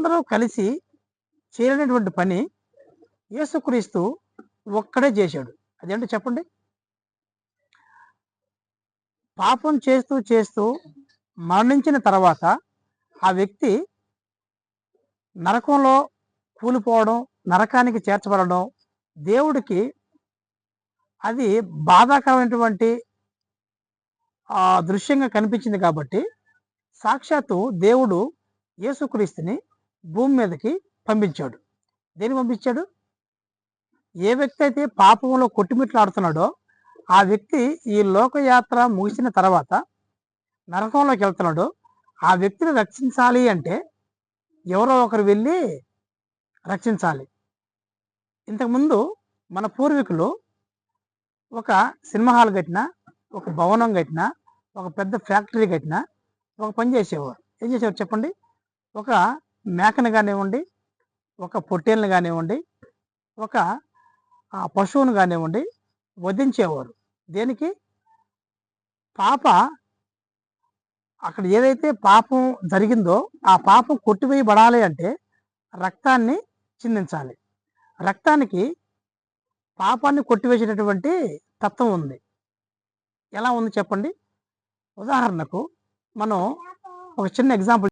అందరూ కలిసి చేయలేనటువంటి పని యేసుక్రీస్తు ఒక్కడే చేశాడు. అదేంటో చెప్పండి? పాపం చేస్తూ చేస్తూ మరణించిన తర్వాత ఆ వ్యక్తి నరకంలో కూలిపోవడం, నరకానికి చేర్చబడడం దేవుడికి అది బాధాకరమైనటువంటి దృశ్యంగా కనిపించింది కాబట్టి సాక్షాత్తు దేవుడు యేసుక్రీస్తుని భూమి మీదకి పంపించాడు. దేనికి పంపించాడు? ఏ వ్యక్తి అయితే పాపంలో కొట్టుమిట్లాడుతున్నాడో ఆ వ్యక్తి ఈ లోకయాత్ర ముగిసిన తర్వాత నరకంలోకి వెళ్తున్నాడో ఆ వ్యక్తిని రక్షించాలి అంటే ఎవరో ఒకరు వెళ్ళి రక్షించాలి. ఇంతకుముందు మన పూర్వీకులు ఒక సినిమా హాల్ కట్టినా, ఒక భవనం కట్టినా, ఒక పెద్ద ఫ్యాక్టరీ కట్టినా ఒక పని చేసేవారు. ఏం చేసేవారు చెప్పండి? ఒక మేకను కానివ్వండి, ఒక పొట్టేలుని కానివ్వండి, ఒక పశువును కానివ్వండి వధించేవారు. దేనికి? పాప అక్కడ ఏదైతే పాపం జరిగిందో ఆ పాపం కొట్టివేయబడాలి అంటే రక్తాన్ని చిందించాలి. రక్తానికి పాపాన్ని కొట్టివేసేటటువంటి తత్వం ఉంది. ఎలా ఉంది చెప్పండి? ఉదాహరణకు మనం ఒక చిన్న ఎగ్జాంపుల్